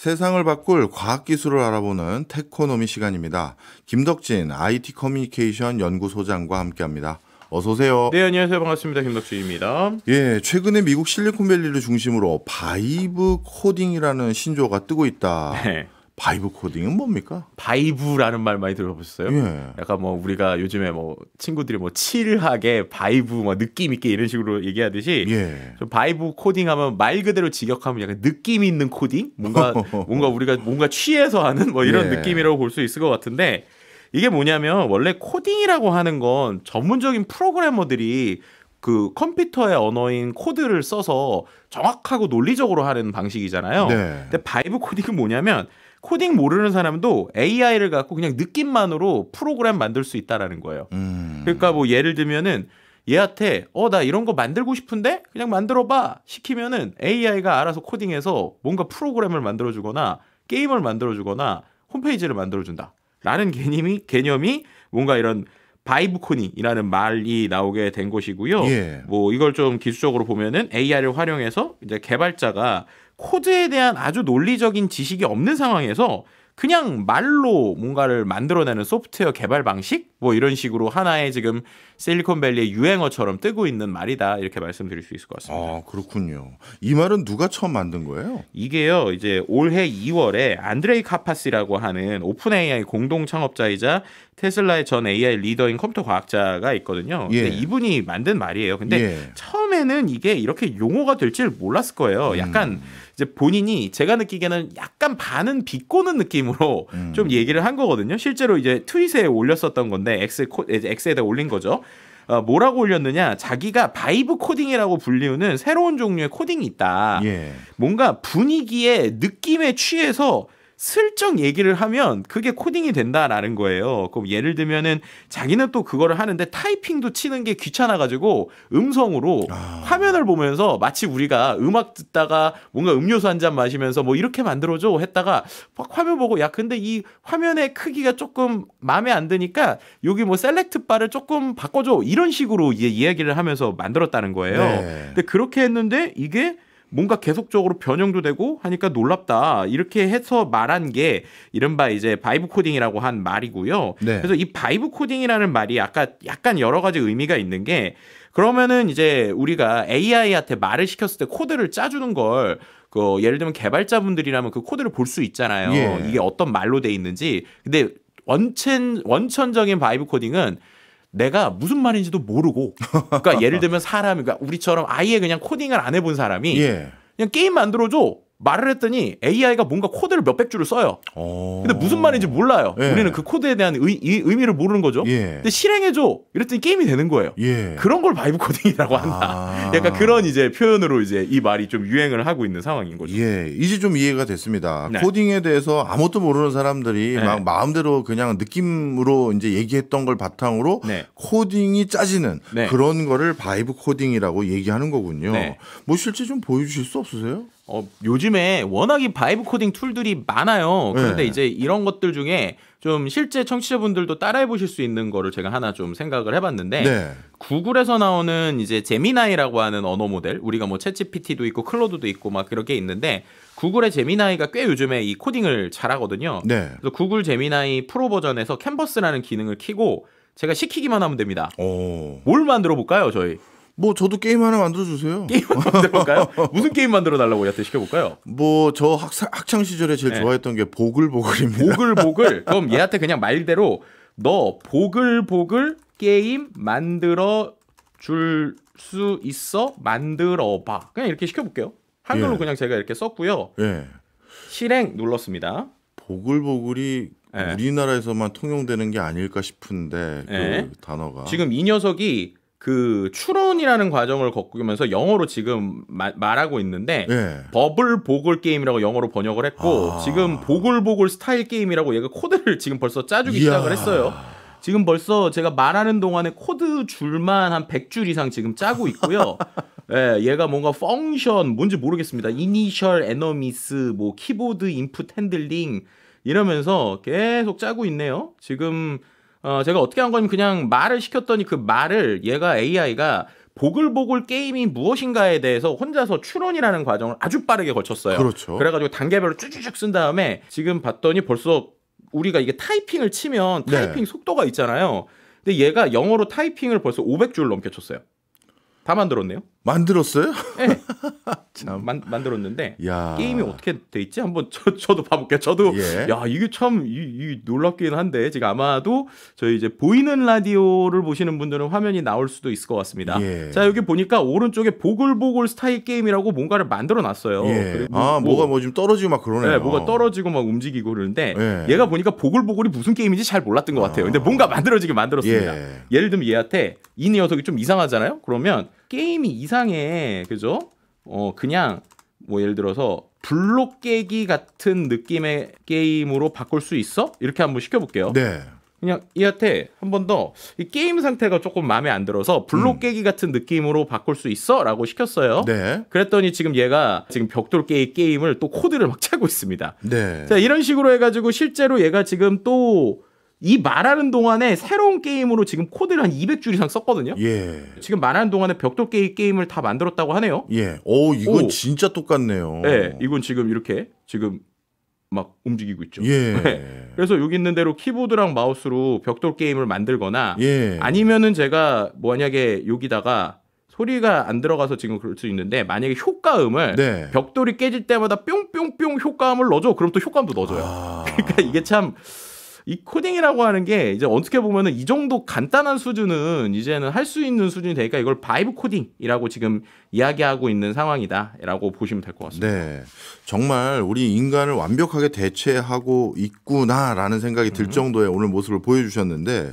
세상을 바꿀 과학기술을 알아보는 테코노미 시간입니다. 김덕진 IT 커뮤니케이션 연구소장과 함께합니다. 어서 오세요. 네, 안녕하세요. 반갑습니다. 김덕진입니다. 예, 최근에 미국 실리콘밸리를 중심으로 바이브 코딩이라는 신조어가 뜨고 있다. 네. 바이브 코딩은 뭡니까? 바이브라는 말 많이 들어보셨어요? 예. 약간 뭐 우리가 요즘에 뭐 친구들이 뭐 칠하게 바이브 뭐 느낌 있게 이런 식으로 얘기하듯이 예. 좀 바이브 코딩하면 말 그대로 직역하면 약간 느낌 있는 코딩? 뭔가 우리가 뭔가 취해서 하는 뭐 이런 예. 느낌이라고 볼 수 있을 것 같은데 이게 뭐냐면 원래 코딩이라고 하는 건 전문적인 프로그래머들이 그 컴퓨터의 언어인 코드를 써서 정확하고 논리적으로 하는 방식이잖아요. 네. 근데 바이브 코딩은 뭐냐면 코딩 모르는 사람도 AI를 갖고 그냥 느낌만으로 프로그램 만들 수 있다라는 거예요. 그러니까 뭐 예를 들면은 얘한테 나 이런 거 만들고 싶은데 그냥 만들어봐 시키면은 AI가 알아서 코딩해서 뭔가 프로그램을 만들어주거나 게임을 만들어주거나 홈페이지를 만들어준다. 라는 개념이 뭔가 이런 바이브 코딩이라는 말이 나오게 된 것이고요. 예. 뭐 이걸 좀 기술적으로 보면은 AI를 활용해서 이제 개발자가 코드에 대한 아주 논리적인 지식이 없는 상황에서 그냥 말로 뭔가를 만들어내는 소프트웨어 개발 방식? 뭐 이런 식으로 하나의 지금 실리콘밸리의 유행어처럼 뜨고 있는 말이다. 이렇게 말씀드릴 수 있을 것 같습니다. 아, 그렇군요. 이 말은 누가 처음 만든 거예요? 이게요, 이제 올해 2월에 안드레이 카파시라고 하는 오픈 AI 공동 창업자이자 테슬라의 전 AI 리더인 컴퓨터 과학자가 있거든요. 예. 근데 이분이 만든 말이에요. 근데 예. 처음에는 이게 이렇게 용어가 될 줄 몰랐을 거예요. 약간 이제 본인이 제가 느끼기에는 약간 반은 비꼬는 느낌으로 좀 얘기를 한 거거든요. 실제로 이제 트윗에 올렸었던 건데 X에다 올린 거죠. 뭐라고 올렸느냐? 자기가 바이브 코딩이라고 불리우는 새로운 종류의 코딩이 있다. 예. 뭔가 분위기에 느낌에 취해서 슬쩍 얘기를 하면 그게 코딩이 된다라는 거예요. 그럼 예를 들면은 자기는 또 그거를 하는데 타이핑도 치는 게 귀찮아가지고 음성으로 화면을 보면서 마치 우리가 음악 듣다가 뭔가 음료수 한 잔 마시면서 뭐 이렇게 만들어줘 했다가 막 화면 보고 야 근데 이 화면의 크기가 조금 마음에 안 드니까 여기 뭐 셀렉트 바를 조금 바꿔줘 이런 식으로 이야기를 하면서 만들었다는 거예요. 네. 근데 그렇게 했는데 이게 뭔가 계속적으로 변형도 되고 하니까 놀랍다. 이렇게 해서 말한 게 이른바 이제 바이브 코딩이라고 한 말이고요. 네. 그래서 이 바이브 코딩이라는 말이 약간 여러 가지 의미가 있는 게 그러면은 이제 우리가 AI한테 말을 시켰을 때 코드를 짜주는 걸 예를 들면 개발자분들이라면 그 코드를 볼 수 있잖아요. 예. 이게 어떤 말로 돼 있는지. 근데 원천적인 바이브 코딩은 내가 무슨 말인지도 모르고 그러니까 예를 들면 그러니까 우리처럼 아예 그냥 코딩을 안 해본 사람이 예. 그냥 게임 만들어줘 말을 했더니 AI가 뭔가 코드를 몇백 줄을 써요. 근데 무슨 말인지 몰라요. 예. 우리는 그 코드에 대한 의미를 모르는 거죠. 예. 근데 실행해줘 이랬더니 게임이 되는 거예요. 예. 그런 걸 바이브 코딩이라고 한다. 약간 그런 이제 표현으로 이제 이 말이 좀 유행을 하고 있는 상황인 거죠. 예, 이제 좀 이해가 됐습니다. 네. 코딩에 대해서 아무것도 모르는 사람들이 네. 막 마음대로 그냥 느낌으로 이제 얘기했던 걸 바탕으로 네. 코딩이 짜지는 네. 그런 거를 바이브 코딩이라고 얘기하는 거군요. 네. 뭐 실제 좀 보여주실 수 없으세요? 요즘에 워낙 이 바이브 코딩 툴들이 많아요. 그런데 네. 이제 이런 것들 중에 좀 실제 청취자분들도 따라해 보실 수 있는 거를 제가 하나 좀 생각을 해봤는데 네. 구글에서 나오는 이제 제미나이라고 하는 언어 모델 우리가 뭐 챗GPT도 있고 클로드도 있고 막 그렇게 있는데 구글의 제미나이가 꽤 요즘에 이 코딩을 잘하거든요. 네. 그래서 구글 제미나이 프로 버전에서 캔버스라는 기능을 켜고 제가 시키기만 하면 됩니다. 뭘 만들어 볼까요, 저희? 뭐 저도 게임 하나 만들어 주세요. 게임 만들어 볼까요? 무슨 게임 만들어 달라고 얘한테 시켜볼까요? 뭐 저 학창 시절에 제일 네. 좋아했던 게 보글보글입니다. 보글보글. 그럼 얘한테 그냥 말대로 너 보글보글 게임 만들어 줄 수 있어? 만들어 봐. 그냥 이렇게 시켜볼게요. 한글로 예. 그냥 제가 이렇게 썼고요. 예. 실행 눌렀습니다. 보글보글이 네. 우리나라에서만 통용되는 게 아닐까 싶은데 네. 그 단어가 지금 이 녀석이 그 추론이라는 과정을 겪으면서 영어로 지금 말하고 있는데 예. 버블보글 게임이라고 영어로 번역을 했고 지금 보글보글 스타일 게임이라고 얘가 코드를 지금 벌써 짜주기 이야. 시작을 했어요. 지금 벌써 제가 말하는 동안에 코드 줄만 한 100줄 이상 지금 짜고 있고요. 예, 얘가 뭔가 펑션 뭔지 모르겠습니다. 이니셜 에너미스 뭐 키보드 인풋 핸들링 이러면서 계속 짜고 있네요. 지금 제가 어떻게 한 거냐면 그냥 말을 시켰더니 그 말을 얘가 AI가 보글보글 게임이 무엇인가에 대해서 혼자서 추론이라는 과정을 아주 빠르게 거쳤어요. 그렇죠. 그래가지고 단계별로 쭉쭉쭉 쓴 다음에 지금 봤더니 벌써 우리가 이게 타이핑을 치면 타이핑 속도가 있잖아요. 근데 얘가 영어로 타이핑을 벌써 500줄 넘게 쳤어요. 다 만들었네요. 만들었어요? 네. 참. 만들었는데 야. 게임이 어떻게 돼 있지? 한번 저도 봐볼게요. 저도 야 이게 참 놀랍긴 한데 지금 아마도 저희 이제 보이는 라디오를 보시는 분들은 화면이 나올 수도 있을 것 같습니다. 자 여기 보니까 오른쪽에 보글보글 스타일 게임이라고 뭔가를 만들어놨어요. 뭐가 뭐 좀 떨어지고 막 그러네요. 네, 뭐가 떨어지고 막 움직이고 그러는데 얘가 보니까 보글보글이 무슨 게임인지 잘 몰랐던 것 같아요. 근데 뭔가 만들어지긴 만들었습니다. 예를 들면 얘한테 이 녀석이 좀 이상하잖아요. 그러면 게임이 이상해, 그죠? 그냥 뭐 예를 들어서 블록 깨기 같은 느낌의 게임으로 바꿀 수 있어? 이렇게 한번 시켜볼게요. 네. 그냥 얘한테 한 번 더 이 게임 상태가 조금 마음에 안 들어서 블록 깨기 같은 느낌으로 바꿀 수 있어? 라고 시켰어요. 네. 그랬더니 지금 얘가 지금 벽돌 깨기 게임을 또 코드를 막 짜고 있습니다. 네. 자, 이런 식으로 해가지고 실제로 얘가 지금 또 이 말하는 동안에 새로운 게임으로 지금 코드를 한 200줄 이상 썼거든요. 지금 말하는 동안에 벽돌 깨기 게임을 다 만들었다고 하네요. 이건 진짜 똑같네요. 네, 이건 지금 이렇게 지금 막 움직이고 있죠. 그래서 여기 있는 대로 키보드랑 마우스로 벽돌 게임을 만들거나 아니면은 제가 만약에 여기다가 소리가 안 들어가서 지금 그럴 수 있는데 만약에 효과음을 벽돌이 깨질 때마다 뿅뿅뿅 효과음을 넣어줘. 그럼 또 효과음도 넣어줘요. 그러니까 이게 참 이 코딩이라고 하는 게 이제 어떻게 보면은 이 정도 간단한 수준은 이제는 할 수 있는 수준이 되니까 이걸 바이브 코딩이라고 지금 이야기하고 있는 상황이다라고 보시면 될 것 같습니다. 네, 정말 우리 인간을 완벽하게 대체하고 있구나라는 생각이 들 정도의 오늘 모습을 보여주셨는데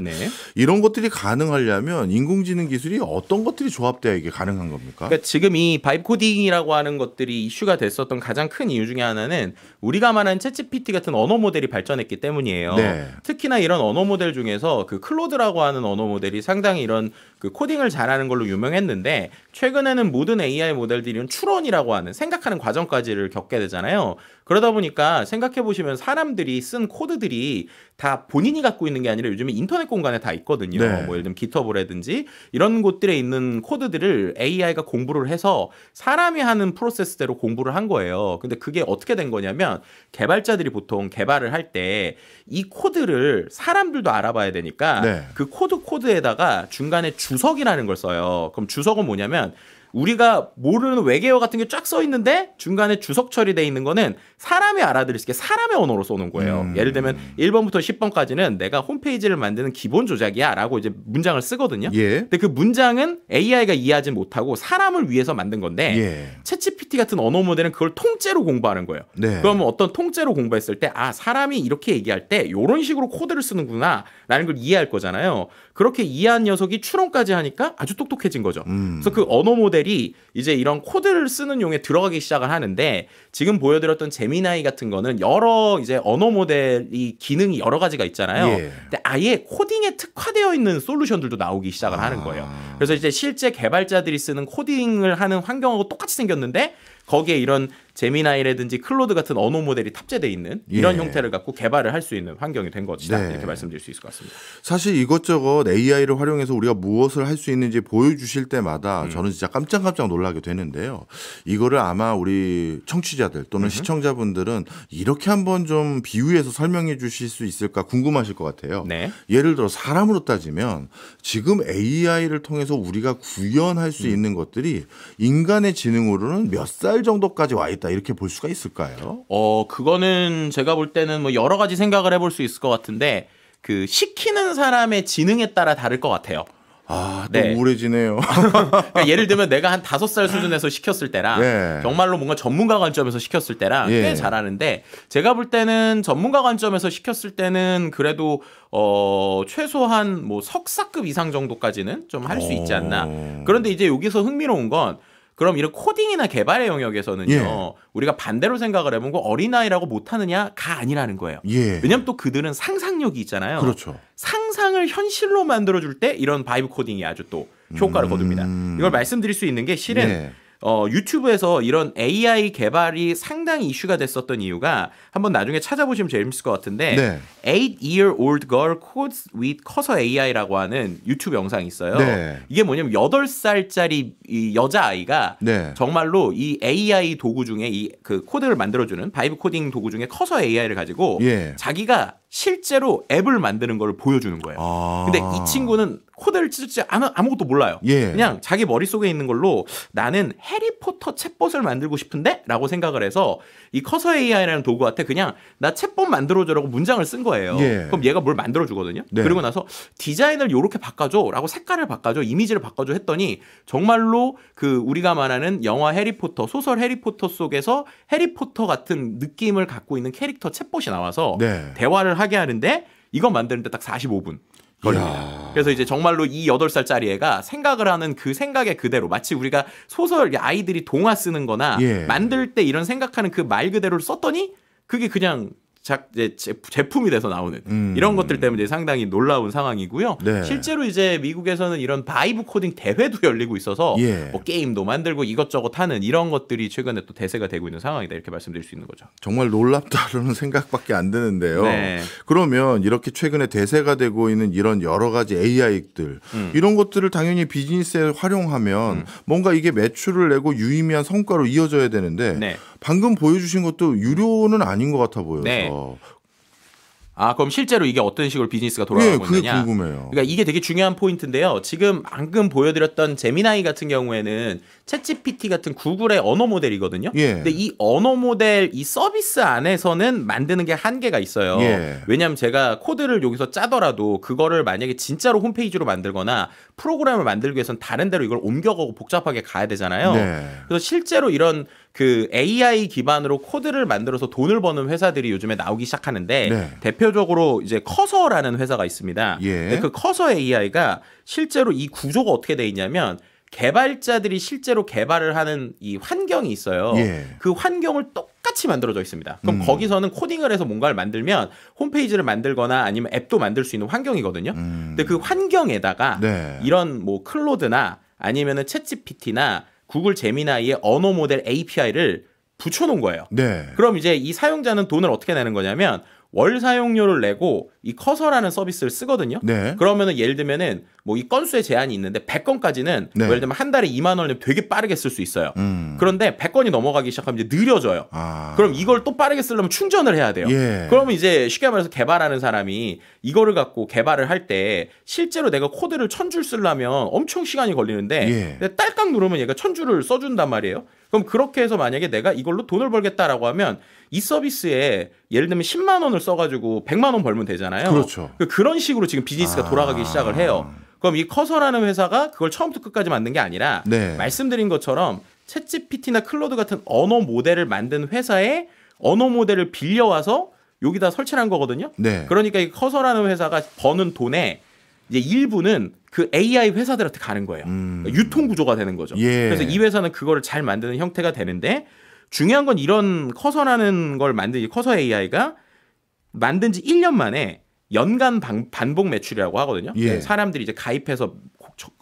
이런 것들이 가능하려면 인공지능 기술이 어떤 것들이 조합돼야 이게 가능한 겁니까? 그러니까 지금 이 바이브 코딩이라고 하는 것들이 이슈가 됐었던 가장 큰 이유 중에 하나는 우리가 말하는 챗GPT 같은 언어 모델이 발전했기 때문이에요. 특히나 이런 언어 모델 중에서 그 클로드라고 하는 언어 모델이 상당히 이런 그 코딩을 잘하는 걸로 유명했는데 최근에는 모든 AI 모델들이 추론이라고 하는 생각하는 과정까지를 겪게 되잖아요. 그러다 보니까 생각해 보시면 사람들이 쓴 코드들이 다 본인이 갖고 있는 게 아니라 요즘에 인터넷 공간에 다 있거든요. 뭐 예를 들면 깃허브라든지 이런 곳들에 있는 코드들을 AI가 공부를 해서 사람이 하는 프로세스대로 공부를 한 거예요. 근데 그게 어떻게 된 거냐면 개발자들이 보통 개발을 할 때 이 코드를 사람들도 알아봐야 되니까 그 코드에다가 중간에 주석이라는 걸 써요. 그럼 주석은 뭐냐면 우리가 모르는 외계어 같은 게 쫙 써 있는데 중간에 주석 처리돼 있는 거는 사람이 알아들을 수 있게 사람의 언어로 써놓은 거예요. 예를 들면 1번부터 10번까지는 내가 홈페이지를 만드는 기본 조작이야 라고 이제 문장을 쓰거든요. 근데 그 문장은 AI가 이해하지 못하고 사람을 위해서 만든 건데 챗GPT 같은 언어 모델은 그걸 통째로 공부하는 거예요. 그러면 어떤 통째로 공부했을 때 사람이 이렇게 얘기할 때 이런 식으로 코드를 쓰는구나 라는 걸 이해할 거잖아요. 그렇게 이해한 녀석이 추론까지 하니까 아주 똑똑해진 거죠. 그래서 그 언어 모델이 이제 이런 코드를 쓰는 용에 들어가기 시작을 하는데 지금 보여드렸던 제미나이 같은 거는 여러 이제 언어 모델이 기능이 여러 가지가 있잖아요. 근데 아예 코딩에 특화되어 있는 솔루션들도 나오기 시작을 하는 거예요. 그래서 이제 실제 개발자들이 쓰는 코딩을 하는 환경하고 똑같이 생겼는데 거기에 이런 제미나이라든지 클로드 같은 언어 모델이 탑재되어 있는 이런 형태를 갖고 개발을 할 수 있는 환경이 된 것이다. 이렇게 말씀드릴 수 있을 것 같습니다. 사실 이것저것 AI를 활용해서 우리가 무엇을 할 수 있는지 보여주실 때마다 저는 진짜 깜짝깜짝 놀라게 되는데요. 이거를 아마 우리 청취자들 또는 시청자분들은 이렇게 한번 좀 비유해서 설명해 주실 수 있을까 궁금하실 것 같아요. 예를 들어 사람으로 따지면 지금 AI를 통해서 우리가 구현할 수 있는 것들이 인간의 지능으로는 몇 살 정도까지 와 있다 이렇게 볼 수가 있을까요? 그거는 제가 볼 때는 뭐 여러 가지 생각을 해볼 수 있을 것 같은데 그 시키는 사람의 지능에 따라 다를 것 같아요. 또 우울해지네요. 그러니까 예를 들면 내가 한 5살 수준에서 시켰을 때랑 정말로 뭔가 전문가 관점에서 시켰을 때랑 꽤 잘하는데 제가 볼 때는 전문가 관점에서 시켰을 때는 그래도 최소한 뭐 석사급 이상 정도까지는 좀 할 수 있지 않나. 그런데 이제 여기서 흥미로운 건 그럼 이런 코딩이나 개발의 영역에서는요. 우리가 반대로 생각을 해본 거 어린아이라고 못하느냐가 아니라는 거예요. 왜냐하면 또 그들은 상상력이 있잖아요. 상상을 현실로 만들어줄 때 이런 바이브 코딩이 아주 또 효과를 거둡니다. 이걸 말씀드릴 수 있는 게 실은 유튜브에서 이런 AI 개발이 상당히 이슈가 됐었던 이유가 한번 나중에 찾아보시면 재밌을 것 같은데 네. 8-year-old girl codes with 커서 AI라고 하는 유튜브 영상이 있어요. 네. 이게 뭐냐면 8살짜리 이 여자아이가 네. 정말로 이 AI 도구 중에 이 그 코드를 만들어주는 바이브 코딩 도구 중에 커서 AI를 가지고 예. 자기가 실제로 앱을 만드는 걸 보여주는 거예요. 근데 이 친구는 코드를 치지 아무것도 몰라요. 예. 그냥 자기 머릿속에 있는 걸로 나는 해리포터 챗봇을 만들고 싶은데? 라고 생각을 해서 이 커서 AI라는 도구한테 그냥 나 챗봇 만들어줘라고 문장을 쓴 거예요. 예. 그럼 얘가 뭘 만들어주거든요. 네. 그리고 나서 디자인을 요렇게 바꿔줘 라고 색깔을 바꿔줘 이미지를 바꿔줘 했더니 정말로 그 우리가 말하는 영화 해리포터 소설 해리포터 속에서 해리포터 같은 느낌을 갖고 있는 캐릭터 챗봇이 나와서 네. 대화를 하게 하는데 이거 만드는데 딱 45분 걸립니다. 이야. 그래서 이제 정말로 이 8살짜리 애가 생각을 하는 그 생각의 그대로 마치 우리가 소설 아이들이 동화 쓰는 거나 예. 만들 때 이런 생각하는 그 말 그대로를 썼더니 그게 그냥 제품이 돼서 나오는 이런 것들 때문에 상당히 놀라운 상황이고요. 네. 실제로 이제 미국에서는 이런 바이브 코딩 대회도 열리고 있어서 예. 뭐 게임도 만들고 이것저것 하는 이런 것들이 최근에 또 대세가 되고 있는 상황이다 이렇게 말씀드릴 수 있는 거죠. 정말 놀랍다라는 생각밖에 안 드는데요. 네. 그러면 이렇게 최근에 대세가 되고 있는 이런 여러 가지 AI들 이런 것들을 당연히 비즈니스에 활용하면 뭔가 이게 매출을 내고 유의미한 성과로 이어져야 되는데 네. 방금 보여주신 것도 유료는 아닌 것 같아 보여서. 네. 그럼 실제로 이게 어떤 식으로 비즈니스가 돌아가고 그게 있느냐? 궁금해요. 그러니까 이게 되게 중요한 포인트인데요. 지금 방금 보여드렸던 제미나이 같은 경우에는 챗GPT 같은 구글의 언어 모델이거든요. 예. 근데 이 언어 모델 이 서비스 안에서는 만드는 게 한계가 있어요. 예. 왜냐하면 제가 코드를 여기서 짜더라도 그거를 만약에 진짜로 홈페이지로 만들거나 프로그램을 만들기 위해서는 다른 데로 이걸 옮겨가고 복잡하게 가야 되잖아요. 네. 그래서 실제로 이런 그 AI 기반으로 코드를 만들어서 돈을 버는 회사들이 요즘에 나오기 시작하는데 네. 대표적으로 이제 커서라는 회사가 있습니다. 예. 근데 그 커서 AI가 실제로 이 구조가 어떻게 돼 있냐면 개발자들이 실제로 개발을 하는 이 환경이 있어요. 예. 그 환경을 똑같이 만들어져 있습니다. 그럼 거기서는 코딩을 해서 뭔가를 만들면 홈페이지를 만들거나 아니면 앱도 만들 수 있는 환경이거든요. 근데 그 환경에다가 네. 이런 뭐 클로드나 아니면은 챗GPT나 구글 제미나이의 언어 모델 API를 붙여놓은 거예요. 네. 그럼 이제 이 사용자는 돈을 어떻게 내는 거냐면 월 사용료를 내고 이 커서라는 서비스를 쓰거든요. 네. 그러면은 예를 들면은 뭐 이 건수의 제한이 있는데 100건까지는 네. 예를 들면 한 달에 2만 원이면 되게 빠르게 쓸 수 있어요. 그런데 100건이 넘어가기 시작하면 이제 느려져요. 그럼 이걸 또 빠르게 쓰려면 충전을 해야 돼요. 예. 그러면 이제 쉽게 말해서 개발하는 사람이 이거를 갖고 개발을 할 때 실제로 내가 코드를 1000줄 쓰려면 엄청 시간이 걸리는데 예. 딸깍 누르면 얘가 1000줄을 써준단 말이에요. 그럼 그렇게 해서 만약에 내가 이걸로 돈을 벌겠다라고 하면 이 서비스에 예를 들면 10만 원을 써가지고 100만 원 벌면 되잖아요. 그렇죠. 그런 식으로 지금 비즈니스가 돌아가기 시작을 해요. 그럼 이 커서라는 회사가 그걸 처음부터 끝까지 만든 게 아니라 네. 말씀드린 것처럼 챗GPT나 클로드 같은 언어 모델을 만든 회사에 언어 모델을 빌려와서 여기다 설치를 한 거거든요. 네. 그러니까 이 커서라는 회사가 버는 돈의 이제 일부는 그 AI 회사들한테 가는 거예요. 그러니까 유통 구조가 되는 거죠. 예. 그래서 이 회사는 그거를 잘 만드는 형태가 되는데 중요한 건 이런 커서라는 걸 만든 이 커서 AI가 만든 지 1년 만에 연간 반복 매출이라고 하거든요. 예. 사람들이 이제 가입해서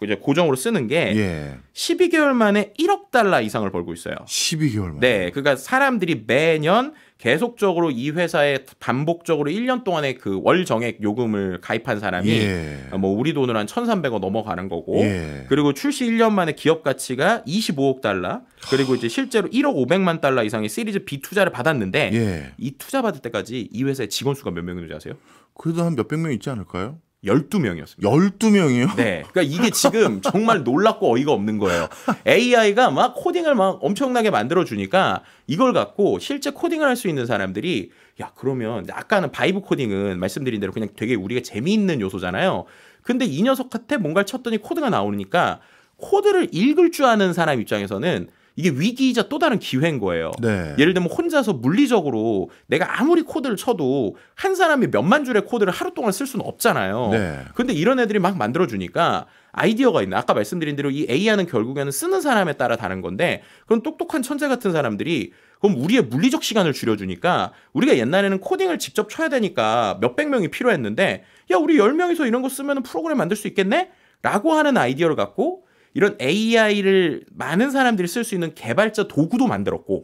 이제 고정으로 쓰는 게 예. 12개월 만에 1억 달러 이상을 벌고 있어요. 12개월 만에. 네, 그러니까 사람들이 매년 계속적으로 이 회사에 반복적으로 1년 동안에 그 월 정액 요금을 가입한 사람이 예. 뭐 우리 돈으로 한 1,300원 넘어가는 거고 예. 그리고 출시 1년 만에 기업 가치가 25억 달러 그리고 이제 실제로 1억 500만 달러 이상의 시리즈 B 투자를 받았는데 예. 이 투자 받을 때까지 이 회사의 직원 수가 몇 명인지 아세요? 그래도 한 몇백 명 있지 않을까요? 12명이었습니다. 12명이요? 네. 그러니까 이게 지금 정말 놀랍고 어이가 없는 거예요. AI가 막 코딩을 막 엄청나게 만들어 주니까 이걸 갖고 실제 코딩을 할 수 있는 사람들이 야, 그러면 아까는 바이브 코딩은 말씀드린 대로 그냥 되게 우리가 재미있는 요소잖아요. 근데 이 녀석한테 뭔가를 쳤더니 코드가 나오니까 코드를 읽을 줄 아는 사람 입장에서는 이게 위기이자 또 다른 기회인 거예요. 네. 예를 들면 혼자서 물리적으로 내가 아무리 코드를 쳐도 한 사람이 몇만 줄의 코드를 하루 동안 쓸 수는 없잖아요. 네. 근데 이런 애들이 막 만들어주니까 아이디어가 있는 아까 말씀드린 대로 이 AI는 결국에는 쓰는 사람에 따라 다른 건데 그런 똑똑한 천재 같은 사람들이 그럼 우리의 물리적 시간을 줄여주니까 우리가 옛날에는 코딩을 직접 쳐야 되니까 몇백 명이 필요했는데 야 우리 10명이서 이런 거 쓰면 프로그램 만들 수 있겠네? 라고 하는 아이디어를 갖고 이런 AI를 많은 사람들이 쓸 수 있는 개발자 도구도 만들었고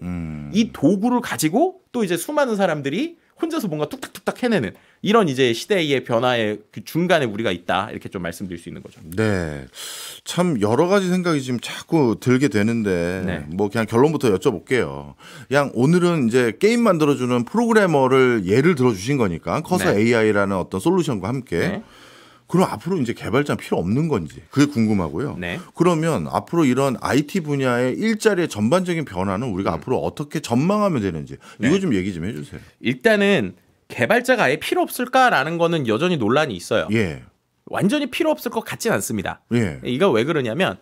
이 도구를 가지고 또 이제 수많은 사람들이 혼자서 뭔가 뚝딱뚝딱 해내는 이런 이제 시대의 변화의 그 중간에 우리가 있다 이렇게 좀 말씀드릴 수 있는 거죠. 네, 참 여러 가지 생각이 지금 자꾸 들게 되는데 네. 뭐 그냥 결론부터 여쭤볼게요. 그냥 오늘은 이제 게임 만들어주는 프로그래머를 예를 들어주신 거니까 커서 네. AI라는 어떤 솔루션과 함께 네. 그럼 앞으로 이제 개발자는 필요 없는 건지 그게 궁금하고요. 네. 그러면 앞으로 이런 IT 분야의 일자리의 전반적인 변화는 우리가 앞으로 어떻게 전망하면 되는지 네. 이거 좀 얘기 좀 해주세요. 일단은 개발자가 아예 필요 없을까라는 거는 여전히 논란이 있어요. 예, 완전히 필요 없을 것 같진 않습니다. 예, 이거 왜 그러냐면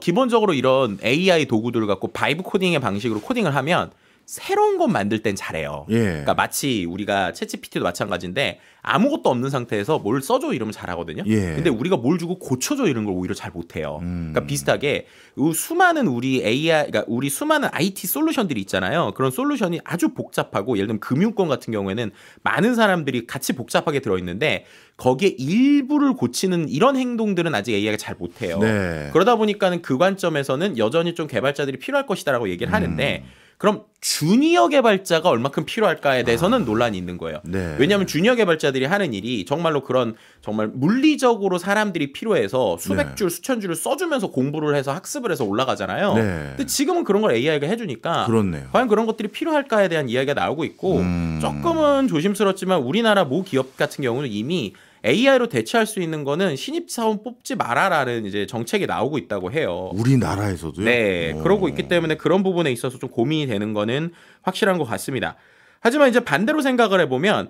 기본적으로 이런 AI 도구들을 갖고 바이브 코딩의 방식으로 코딩을 하면 새로운 것 만들 땐 잘해요. 예. 그러니까 마치 우리가 챗GPT도 마찬가지인데 아무것도 없는 상태에서 뭘 써줘 이러면 잘하거든요. 예. 근데 우리가 뭘 주고 고쳐줘 이런 걸 오히려 잘 못해요. 그러니까 비슷하게 수많은 우리 AI, 그러니까 우리 수많은 IT 솔루션들이 있잖아요. 그런 솔루션이 아주 복잡하고 예를 들면 금융권 같은 경우에는 많은 사람들이 같이 복잡하게 들어있는데 거기에 일부를 고치는 이런 행동들은 아직 AI가 잘 못해요. 네. 그러다 보니까는 그 관점에서는 여전히 좀 개발자들이 필요할 것이다라고 얘기를 하는데 그럼 주니어 개발자가 얼마큼 필요할까에 대해서는 논란이 있는 거예요. 네. 왜냐하면 주니어 개발자들이 하는 일이 정말로 그런 정말 물리적으로 사람들이 필요해서 수백 네. 줄, 수천 줄을 써주면서 공부를 해서 학습을 해서 올라가잖아요. 네. 근데 지금은 그런 걸 AI가 해주니까 그렇네요. 과연 그런 것들이 필요할까에 대한 이야기가 나오고 있고 조금은 조심스럽지만 우리나라 모 기업 같은 경우는 이미 AI로 대체할 수 있는 거는 신입사원 뽑지 마라라는 이제 정책이 나오고 있다고 해요. 우리나라에서도요? 네, 그러고 있기 때문에 그런 부분에 있어서 좀 고민이 되는 거는 확실한 것 같습니다. 하지만 이제 반대로 생각을 해보면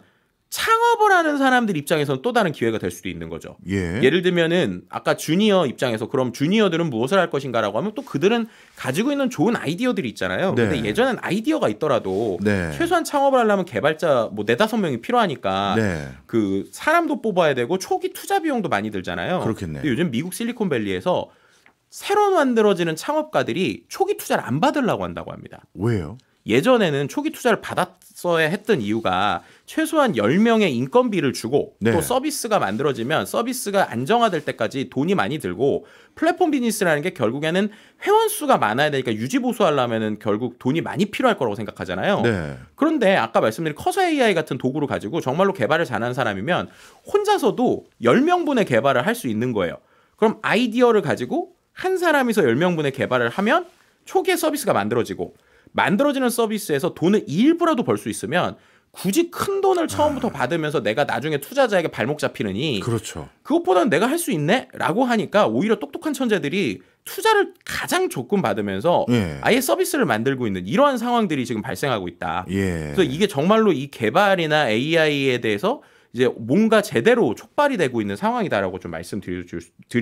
창업을 하는 사람들 입장에서는 또 다른 기회가 될 수도 있는 거죠. 예. 예를 들면은 아까 주니어 입장에서 그럼 주니어들은 무엇을 할 것인가라고 하면 또 그들은 가지고 있는 좋은 아이디어들이 있잖아요. 네. 근데 예전엔 아이디어가 있더라도 네. 최소한 창업을 하려면 개발자 뭐 4-5명이 필요하니까 네. 그 사람도 뽑아야 되고 초기 투자 비용도 많이 들잖아요. 그렇겠네. 근데 요즘 미국 실리콘밸리에서 새로 만들어지는 창업가들이 초기 투자를 안 받으려고 한다고 합니다. 왜요? 예전에는 초기 투자를 받았어야 했던 이유가 최소한 10명의 인건비를 주고 네. 또 서비스가 만들어지면 서비스가 안정화될 때까지 돈이 많이 들고 플랫폼 비즈니스라는 게 결국에는 회원 수가 많아야 되니까 유지 보수하려면은 결국 돈이 많이 필요할 거라고 생각하잖아요. 네. 그런데 아까 말씀드린 커서 AI 같은 도구를 가지고 정말로 개발을 잘하는 사람이면 혼자서도 10명분의 개발을 할 수 있는 거예요. 그럼 아이디어를 가지고 한 사람이서 10명분의 개발을 하면 초기에 서비스가 만들어지고 만들어지는 서비스에서 돈을 일부라도 벌 수 있으면 굳이 큰 돈을 처음부터 받으면서 내가 나중에 투자자에게 발목 잡히느니 그렇죠. 그것보다는 내가 할 수 있네? 라고 하니까 오히려 똑똑한 천재들이 투자를 가장 조금 받으면서 예. 아예 서비스를 만들고 있는 이러한 상황들이 지금 발생하고 있다. 예. 그래서 이게 정말로 이 개발이나 AI에 대해서 이제 뭔가 제대로 촉발이 되고 있는 상황이다라고 좀 말씀드릴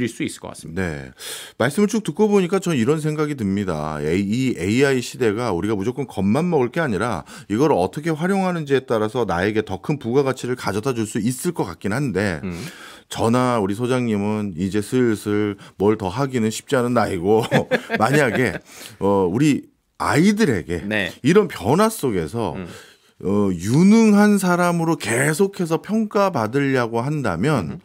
수 있을 것 같습니다. 네. 말씀을 쭉 듣고 보니까 저는 이런 생각이 듭니다. 이 AI 시대가 우리가 무조건 겉만 먹을 게 아니라 이걸 어떻게 활용하는지에 따라서 나에게 더 큰 부가가치를 가져다 줄 수 있을 것 같긴 한데 저나 우리 소장님은 이제 슬슬 뭘 더 하기는 쉽지 않은 나이고 만약에 우리 아이들에게 네. 이런 변화 속에서 유능한 사람으로 계속해서 평가받으려고 한다면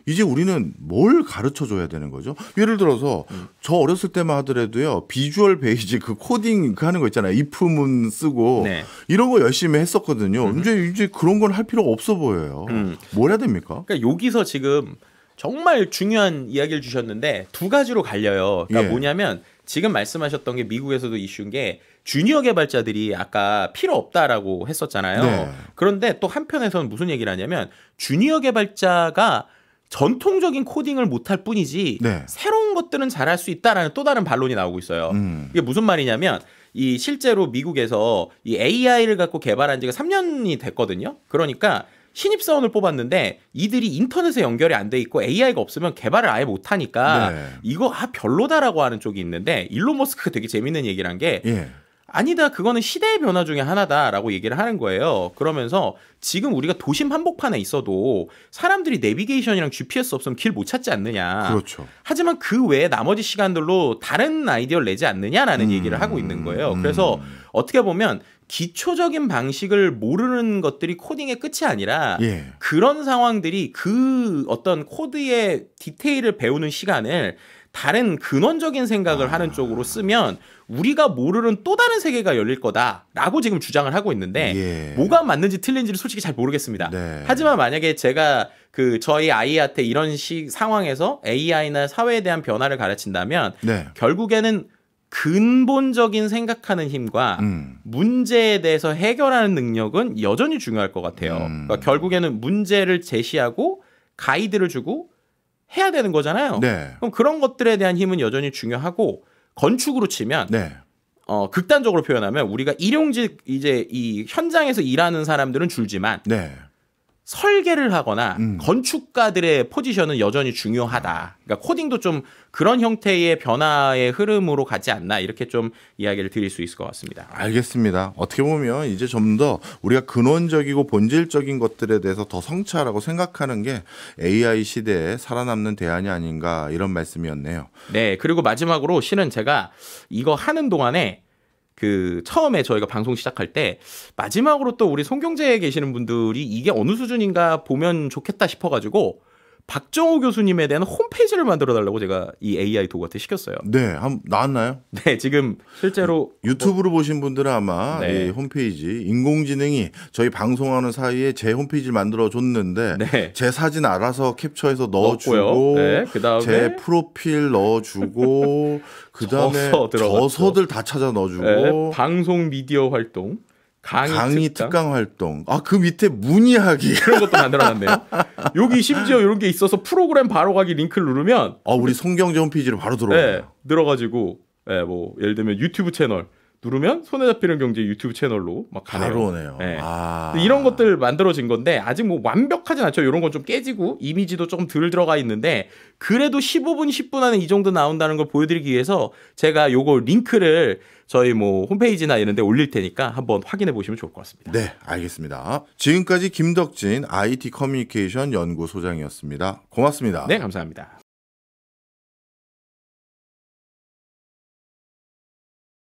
이제 우리는 뭘 가르쳐 줘야 되는 거죠? 예를 들어서 저 어렸을 때만 하더라도요. 비주얼 베이직 그 코딩 그 하는 거 있잖아요. if문 쓰고 네. 이런 거 열심히 했었거든요. 이제 그런 건 할 필요가 없어 보여요. 뭘 해야 됩니까? 그러니까 여기서 지금 정말 중요한 이야기를 주셨는데 두 가지로 갈려요. 그러니까 예. 뭐냐면 지금 말씀하셨던 게 미국에서도 이슈인 게 주니어 개발자들이 아까 필요 없다라고 했었잖아요. 네. 그런데 또 한편에서는 무슨 얘기를 하냐면 주니어 개발자가 전통적인 코딩을 못할 뿐이지 네. 새로운 것들은 잘할 수 있다라는 또 다른 반론이 나오고 있어요. 이게 무슨 말이냐면 이 실제로 미국에서 이 AI를 갖고 개발한 지가 3년이 됐거든요. 그러니까 신입사원을 뽑았는데 이들이 인터넷에 연결이 안 돼 있고 AI가 없으면 개발을 아예 못 하니까 네. 이거 별로다라고 하는 쪽이 있는데 일론 머스크가 되게 재밌는 얘기를 한 게 예. 아니다. 그거는 시대의 변화 중에 하나다라고 얘기를 하는 거예요. 그러면서 지금 우리가 도심 한복판에 있어도 사람들이 내비게이션이랑 GPS 없으면 길 못 찾지 않느냐. 그렇죠. 하지만 그 외에 나머지 시간들로 다른 아이디어를 내지 않느냐라는 얘기를 하고 있는 거예요. 그래서 어떻게 보면 기초적인 방식을 모르는 것들이 코딩의 끝이 아니라 예. 그런 상황들이 그 어떤 코드의 디테일을 배우는 시간을 다른 근원적인 생각을 하는 쪽으로 쓰면 우리가 모르는 또 다른 세계가 열릴 거다라고 지금 주장을 하고 있는데 예. 뭐가 맞는지 틀린지를 솔직히 잘 모르겠습니다. 네. 하지만 만약에 제가 저희 아이한테 이런 상황에서 AI나 사회에 대한 변화를 가르친다면 네. 결국에는 근본적인 생각하는 힘과 문제에 대해서 해결하는 능력은 여전히 중요할 것 같아요. 그러니까 결국에는 문제를 제시하고 가이드를 주고 해야 되는 거잖아요. 네. 그럼 그런 것들에 대한 힘은 여전히 중요하고 건축으로 치면 네. 극단적으로 표현하면 우리가 일용직 이제 이 현장에서 일하는 사람들은 줄지만 네. 설계를 하거나 건축가들의 포지션은 여전히 중요하다. 그러니까 코딩도 좀 그런 형태의 변화의 흐름으로 가지 않나 이렇게 좀 이야기를 드릴 수 있을 것 같습니다. 알겠습니다. 어떻게 보면 이제 좀 더 우리가 근원적이고 본질적인 것들에 대해서 더 성찰하고 생각하는 게 AI 시대에 살아남는 대안이 아닌가 이런 말씀이었네요. 네. 그리고 마지막으로 실은 제가 이거 하는 동안에 처음에 저희가 방송 시작할 때 마지막으로 또 우리 송경제에 계시는 분들이 이게 어느 수준인가 보면 좋겠다 싶어가지고 박정호 교수님에 대한 홈페이지를 만들어 달라고 제가 이 AI 도구한테 시켰어요. 네, 나왔나요? 네, 지금 실제로 유튜브로 보신 분들은 아마 네. 이 홈페이지 인공지능이 저희 방송하는 사이에 제 홈페이지를 만들어 줬는데 네. 제 사진 알아서 캡처해서 넣어주고 네, 그다음에 제 프로필 넣어주고 그다음에 저서들 다 찾아 넣어주고 네, 방송 미디어 활동 강의 특강 활동. 그 밑에 문의하기. 그런 것도 만들어놨네요. 여기 심지어 이런 게 있어서 프로그램 바로 가기 링크를 누르면 우리 송경제 홈페이지로 바로 들어와요. 네, 들어가지고 뭐 예를 들면 유튜브 채널 누르면 손에 잡히는 경제 유튜브 채널로 막 가네요. 바로 오네요. 네. 이런 것들 만들어진 건데 아직 뭐 완벽하진 않죠. 이런 건 좀 깨지고 이미지도 조금 덜 들어가 있는데 그래도 15분, 10분 안에 이 정도 나온다는 걸 보여드리기 위해서 제가 요거 링크를 저희 뭐 홈페이지나 이런 데 올릴 테니까 한번 확인해 보시면 좋을 것 같습니다. 네, 알겠습니다. 지금까지 김덕진 IT 커뮤니케이션 연구소장이었습니다. 고맙습니다. 네, 감사합니다.